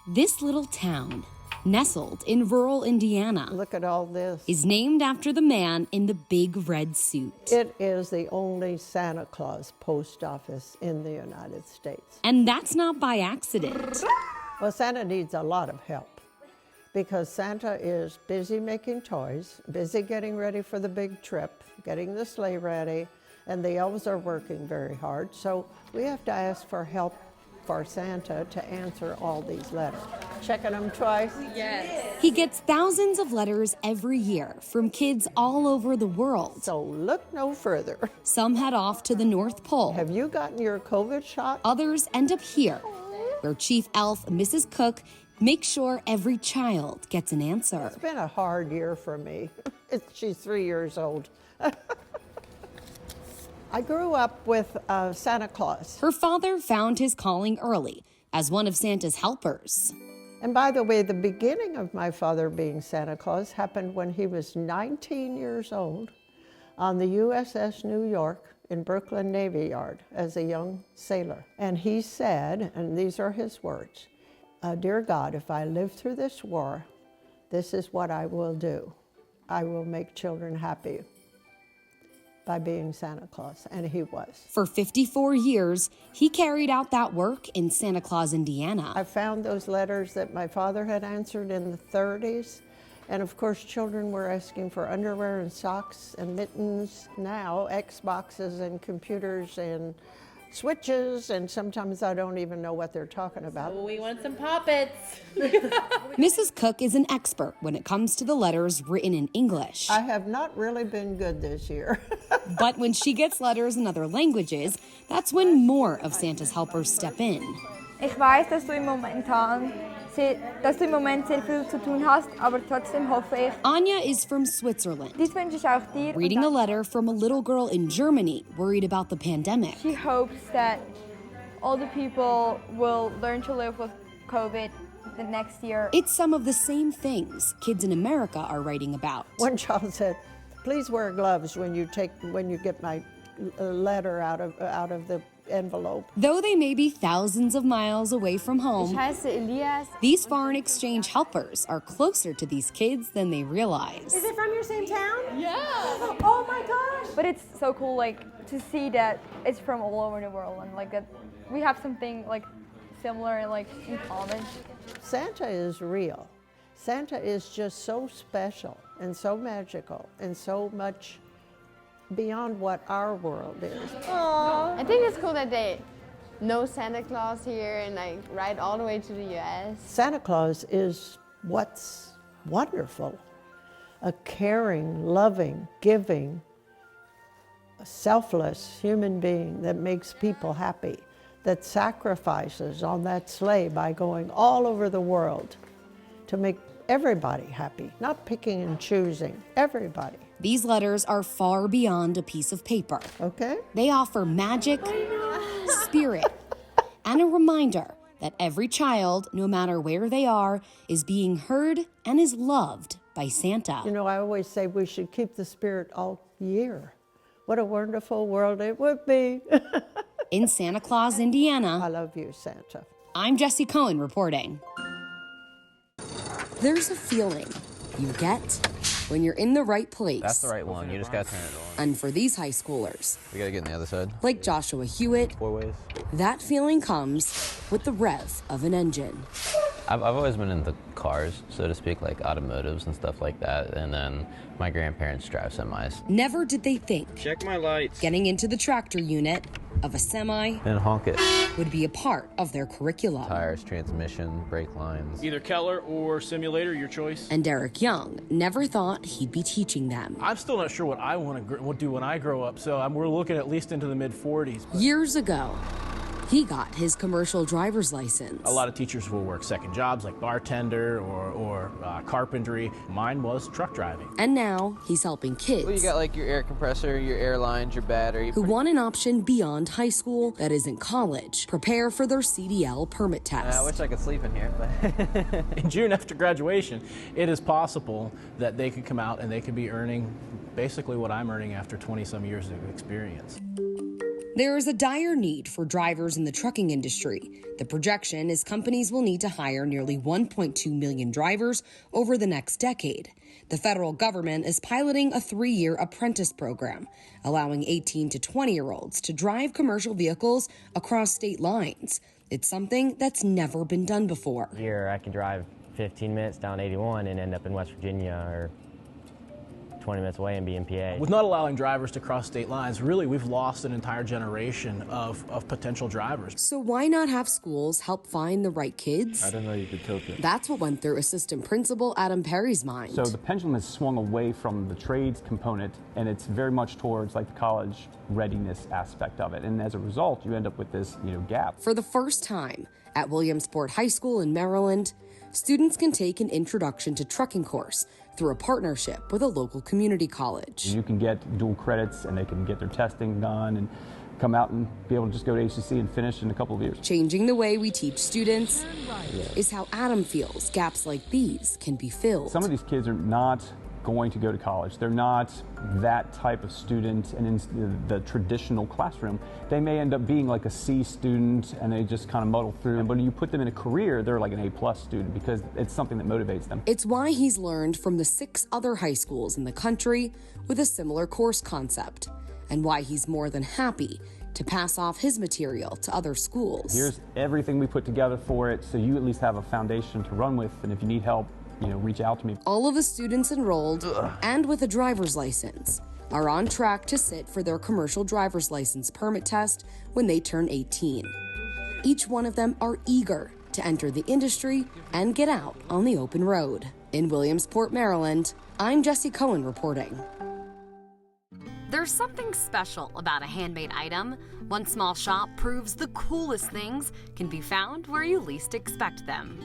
This little town, nestled in rural Indiana, Look at all this. is named after the man in the big red suit. It is the only Santa Claus post office in the United States. And that's not by accident. Well, Santa needs a lot of help because Santa is busy making toys, busy getting ready for the big trip, getting the sleigh ready, and the elves are working very hard. So we have to ask for help for Santa to answer all these letters. Checking them twice? Yes. He gets thousands of letters every year from kids all over the world. So look no further. Some head off to the North Pole. Have you gotten your COVID shot? Others end up here, where Chief Elf Mrs. Cook makes sure every child gets an answer. It's been a hard year for me. She's 3 years old. I grew up with Santa Claus. Her father found his calling early as one of Santa's helpers. And by the way, the beginning of my father being Santa Claus happened when he was 19 years old on the USS New York in Brooklyn Navy Yard as a young sailor. And he said, and these are his words, "Dear God, if I live through this war, this is what I will do. I will make children happy by being Santa Claus," and he was. For 54 years, he carried out that work in Santa Claus, Indiana. I found those letters that my father had answered in the 30s, and of course children were asking for underwear and socks and mittens. Now, Xboxes and computers and switches, and sometimes I don't even know what they're talking about. We want some poppets. Mrs. Cook is an expert when it comes to the letters written in English. I have not really been good this year. But when she gets letters in other languages, that's when more of Santa's helpers step in. Ich weiß, dass du im Moment sehr viel zu tun hast, aber trotzdem hoffe ich. Anya is from Switzerland, Dies wünsche ich auch dir. reading a letter from a little girl in Germany worried about the pandemic. She hopes that all the people will learn to live with COVID the next year. It's some of the same things kids in America are writing about. One child said, "Please wear gloves when you get my letter out of the envelope." Though they may be thousands of miles away from Ich home, heiße Elias. these foreign exchange helpers are closer to these kids than they realize. Is it from your same town? Yeah. Oh my gosh. But it's so cool, like, to see that it's from all over the world and like that we have something like similar and like in common. Santa is real. Santa is just so special and so magical and so much beyond what our world is. I think it's cool that they know Santa Claus here and like ride all the way to the US. Santa Claus is what's wonderful. A caring, loving, giving, selfless human being that makes people happy, that sacrifices on that sleigh by going all over the world to make everybody happy, not picking and choosing, everybody. These letters are far beyond a piece of paper. Okay? They offer magic, spirit, and a reminder that every child, no matter where they are, is being heard and is loved by Santa. You know, I always say we should keep the spirit all year. What a wonderful world it would be. In Santa Claus, I Indiana, love you, Santa. I'm Jessie Cohen reporting. There's a feeling you get when you're in the right place. That's the right one. You just gotta turn it on. And for these high schoolers, We gotta get on the other side. like Joshua Hewitt, 4 ways. that feeling comes with the rev of an engine. I've always been into cars, so to speak, like automotives and stuff like that. And then my grandparents drive semis. Never did they think Check my lights. getting into the tractor unit of a semi And honk it. would be a part of their curriculum. Tires, transmission, brake lines. Either Keller or simulator, your choice. And Derek Young never thought he'd be teaching them. I'm still not sure what I want to do when I grow up, so we're looking at least into the mid-40s. Years ago, he got his commercial driver's license. A lot of teachers will work second jobs like bartender or carpentry. Mine was truck driving. And now he's helping kids Well, you got like your air compressor, your air lines, your battery. who want an option beyond high school that isn't college prepare for their CDL permit test. I wish I could sleep in here, but In June after graduation, it is possible that they could come out and they could be earning basically what I'm earning after 20-some years of experience. There is a dire need for drivers in the trucking industry. The projection is companies will need to hire nearly 1.2 million drivers over the next decade. The federal government is piloting a 3-year apprentice program, allowing 18 to 20-year-olds to drive commercial vehicles across state lines. It's something that's never been done before. Here, I can drive 15 minutes down 81 and end up in West Virginia, or 20 minutes away and be in PA. With not allowing drivers to cross state lines, really we've lost an entire generation of potential drivers. So why not have schools help find the right kids? I didn't know you could tilt it. That's what went through Assistant Principal Adam Perry's mind. So the pendulum has swung away from the trades component, and it's very much towards like the college readiness aspect of it. And as a result, you end up with this, gap. For the first time at Williamsport High School in Maryland, students can take an introduction to trucking course through a partnership with a local community college. You can get dual credits, and they can get their testing done and come out and be able to just go to HCC and finish in a couple of years. Changing the way we teach students is how Adam feels gaps like these can be filled. Some of these kids are not going to go to college. They're not that type of student, and in the traditional classroom, they may end up being like a C student and they just kind of muddle through. But when you put them in a career, they're like an A+ student because it's something that motivates them. It's why he's learned from the 6 other high schools in the country with a similar course concept, and why he's more than happy to pass off his material to other schools. Here's everything we put together for it, so you at least have a foundation to run with, and if you need help, reach out to me. All of the students enrolled and with a driver's license are on track to sit for their commercial driver's license permit test when they turn 18. Each one of them are eager to enter the industry and get out on the open road. In Williamsport, Maryland, I'm Jessie Cohen reporting. There's something special about a handmade item. One small shop proves the coolest things can be found where you least expect them.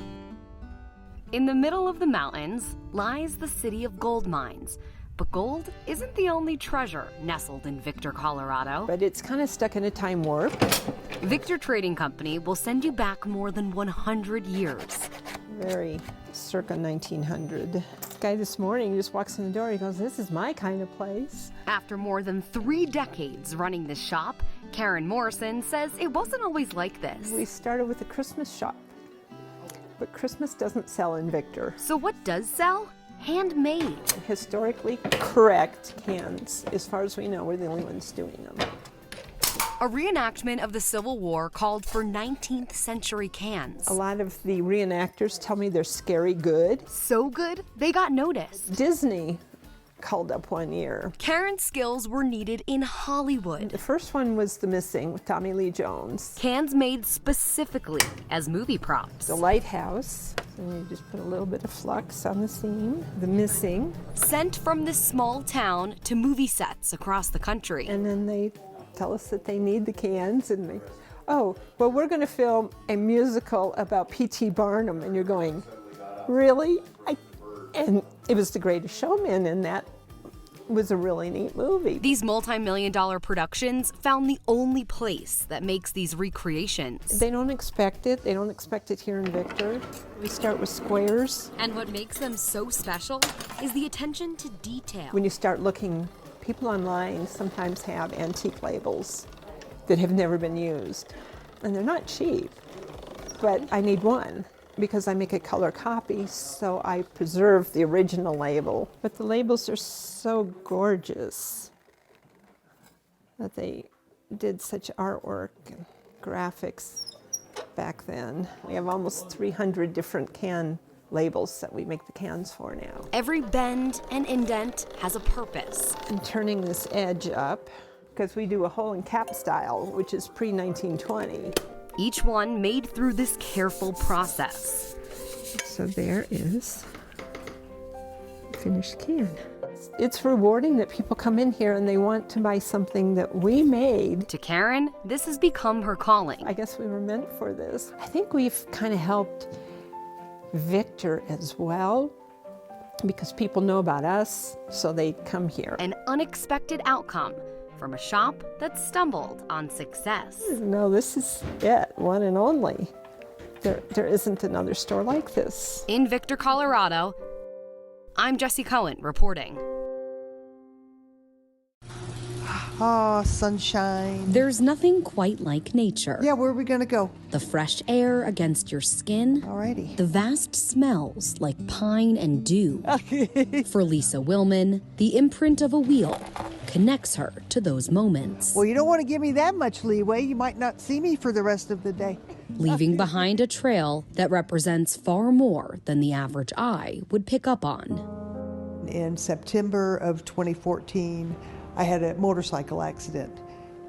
In the middle of the mountains lies the city of gold mines. But gold isn't the only treasure nestled in Victor, Colorado. But it's kind of stuck in a time warp. Victor Trading Company will send you back more than 100 years. Very circa 1900. This guy this morning just walks in the door, he goes, "This is my kind of place." After more than 3 decades running this shop, Karen Morrison says it wasn't always like this. We started with a Christmas shop, but Christmas doesn't sell in Victor. So what does sell? Handmade. Historically correct cans. As far as we know, we're the only ones doing them. A reenactment of the Civil War called for 19th century cans. A lot of the reenactors tell me they're scary good. So good, they got noticed. Disney called up one year. Karen's skills were needed in Hollywood. The first one was The Missing with Tommy Lee Jones. Cans made specifically as movie props. The Lighthouse. So you just put a little bit of flux on the seam. The Missing. Sent from this small town to movie sets across the country. And then they tell us that they need the cans, and they, oh, well, we're going to film a musical about P.T. Barnum. And you're going, really? And it was The Greatest Showman, and that was a really neat movie. These multi-million-dollar productions found the only place that makes these recreations. They don't expect it. They don't expect it here in Victor. We start with squares. And what makes them so special is the attention to detail. When you start looking, people online sometimes have antique labels that have never been used. And they're not cheap, but I need one, because I make a color copy, so I preserve the original label. But the labels are so gorgeous that they did such artwork and graphics back then. We have almost 300 different can labels that we make the cans for now. Every bend and indent has a purpose. I'm turning this edge up because we do a hole and cap style, which is pre-1920. Each one made through this careful process. So there is a finished can. It's rewarding that people come in here and they want to buy something that we made. To Karen, this has become her calling. I guess we were meant for this. I think we've kind of helped Victor as well, because people know about us, so they come here. An unexpected outcome from a shop that stumbled on success. No, this is it, one and only. There isn't another store like this. In Victor, Colorado, I'm Jessie Cohen reporting. Ah, sunshine. There's nothing quite like nature. Yeah, where are we going to go? The fresh air against your skin. Alrighty. The vast smells like pine and dew. For Lisa Willman, the imprint of a wheel connects her to those moments. Well, you don't want to give me that much leeway. You might not see me for the rest of the day. Leaving behind a trail that represents far more than the average eye would pick up on. In September of 2014, I had a motorcycle accident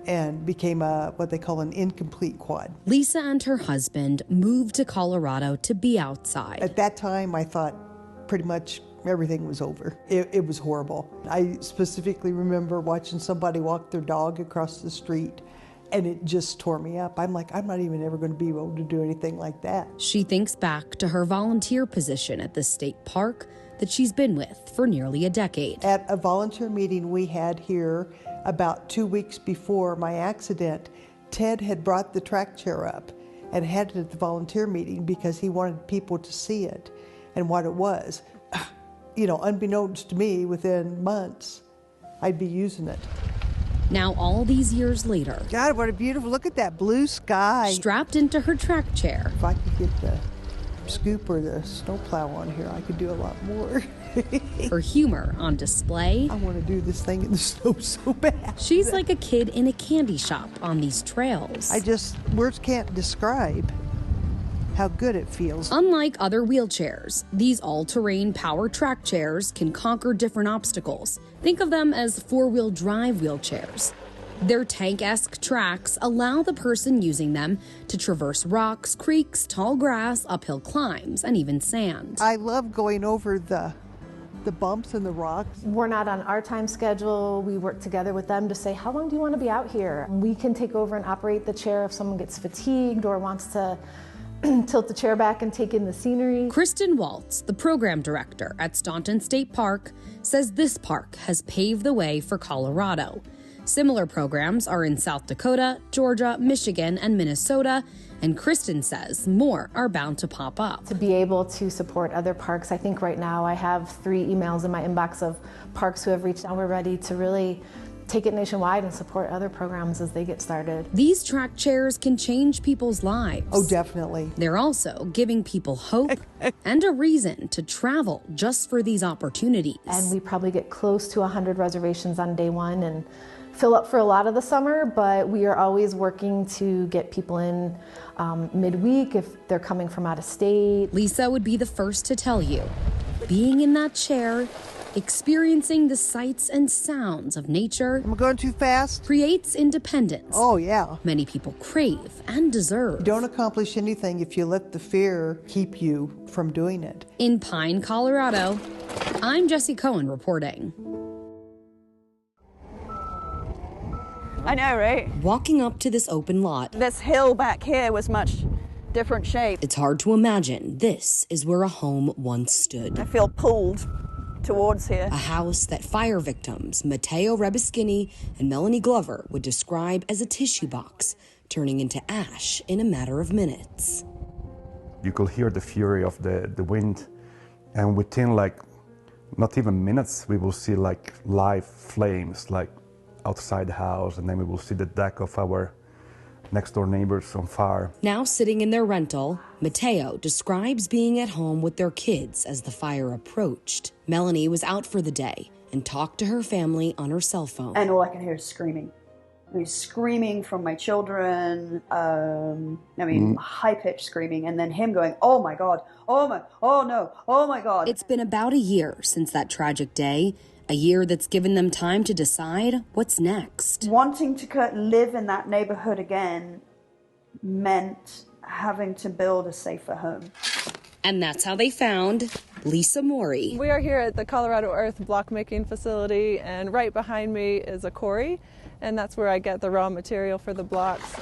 and became what they call an incomplete quad. Lisa and her husband moved to Colorado to be outside. At that time, I thought pretty much everything was over. It was horrible. I specifically remember watching somebody walk their dog across the street, and it just tore me up. I'm like, I'm not even ever going to be able to do anything like that. She thinks back to her volunteer position at the state park that she's been with for nearly a decade. At a volunteer meeting we had here about 2 weeks before my accident, Ted had brought the track chair up and had it at the volunteer meeting because he wanted people to see it and what it was. You know, unbeknownst to me, within months, I'd be using it. Now, all these years later, God, what a beautiful, look at that blue sky. Strapped into her track chair. If I could get the scoop or the snowplow on here, I could do a lot more. Her humor on display. I want to do this thing in the snow so bad. She's like a kid in a candy shop on these trails. Words can't describe how good it feels. Unlike other wheelchairs, these all-terrain power track chairs can conquer different obstacles. Think of them as four-wheel drive wheelchairs. Their tank-esque tracks allow the person using them to traverse rocks, creeks, tall grass, uphill climbs, and even sand. I love going over the bumps and the rocks. We're not on our time schedule. We work together with them to say, how long do you want to be out here? We can take over and operate the chair if someone gets fatigued or wants to tilt the chair back and take in the scenery. Kristen Waltz, the program director at Staunton State Park, says this park has paved the way for Colorado. Similar programs are in South Dakota, Georgia, Michigan, and Minnesota, and Kristen says more are bound to pop up. To be able to support other parks, I think right now I have 3 emails in my inbox of parks who have reached out. We're ready to really take it nationwide and support other programs as they get started. These track chairs can change people's lives. Oh, definitely. They're also giving people hope and a reason to travel just for these opportunities. And we probably get close to 100 reservations on day one and fill up for a lot of the summer, but we are always working to get people in midweek if they're coming from out of state. Lisa would be the first to tell you, being in that chair, experiencing the sights and sounds of nature. Am I going too fast? Creates independence. Oh, yeah. Many people crave and deserve. Don't accomplish anything if you let the fear keep you from doing it. In Pine, Colorado, I'm Jessie Cohen reporting. I know, right? Walking up to this open lot. This hill back here was much different shape. It's hard to imagine this is where a home once stood. I feel pulled towards here. A house that fire victims Matteo Rebischini and Melanie Glover would describe as a tissue box, turning into ash in a matter of minutes. You could hear the fury of the wind, and within not even minutes, we will see live flames outside the house, and then we will see the deck of our next door neighbors on fire. Now sitting in their rental, Matteo describes being at home with their kids as the fire approached. Melanie was out for the day and talked to her family on her cell phone. And all I can hear is screaming. Screaming from my children, high-pitched screaming, and then him going, oh my God, oh no, oh my God. It's been about a year since that tragic day, a year that's given them time to decide what's next. Wanting to live in that neighborhood again meant having to build a safer home. And that's how they found Lisa Mori. We are here at the Colorado Earth block making facility, and right behind me is a quarry, and that's where I get the raw material for the blocks.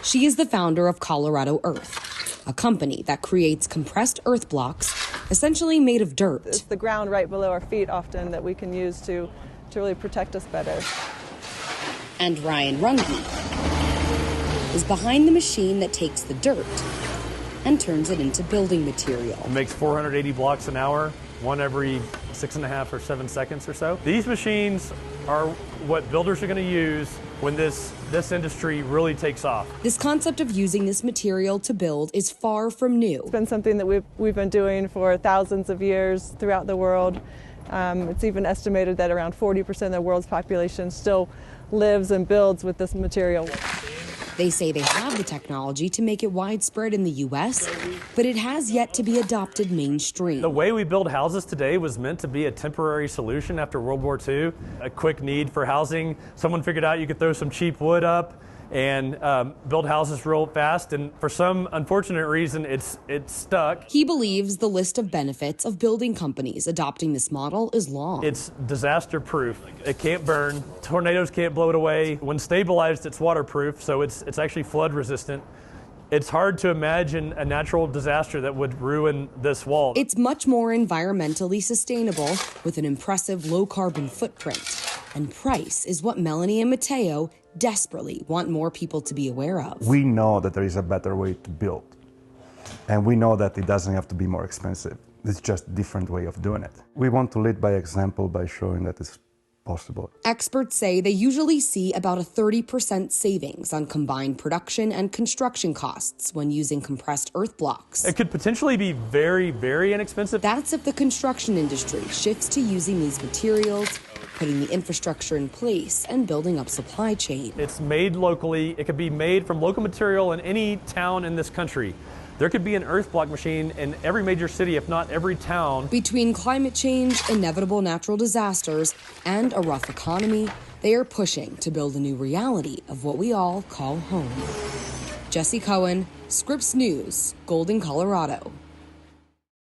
She is the founder of Colorado Earth, a company that creates compressed earth blocks essentially made of dirt. It's the ground right below our feet often that we can use to really protect us better. And Ryan Runge is behind the machine that takes the dirt and turns it into building material. It makes 480 blocks an hour, one every 6.5 or 7 seconds or so. These machines are what builders are going to use when this industry really takes off. This concept of using this material to build is far from new. It's been something that we've been doing for thousands of years throughout the world. It's even estimated that around 40% of the world's population still lives and builds with this material. They say they have the technology to make it widespread in the U.S., but it has yet to be adopted mainstream. The way we build houses today was meant to be a temporary solution after World War II, a quick need for housing. Someone figured out you could throw some cheap wood up and build houses real fast, and for some unfortunate reason, it's stuck. He believes the list of benefits of building companies adopting this model is long. It's disaster-proof. It can't burn. Tornadoes can't blow it away. When stabilized, it's waterproof, so it's actually flood-resistant. It's hard to imagine a natural disaster that would ruin this wall. It's much more environmentally sustainable with an impressive low-carbon footprint. And price is what Melanie and Mateo desperately want more people to be aware of. We know that there is a better way to build. And we know that it doesn't have to be more expensive. It's just a different way of doing it. We want to lead by example by showing that it's possible. Experts say they usually see about a 30% savings on combined production and construction costs when using compressed earth blocks. It could potentially be very, very inexpensive. That's if the construction industry shifts to using these materials, putting the infrastructure in place, and building up supply chain. It's made locally. It could be made from local material in any town in this country. There could be an earth block machine in every major city, if not every town. Between climate change, inevitable natural disasters, and a rough economy, they are pushing to build a new reality of what we all call home. Jessie Cohen, Scripps News, Golden, Colorado.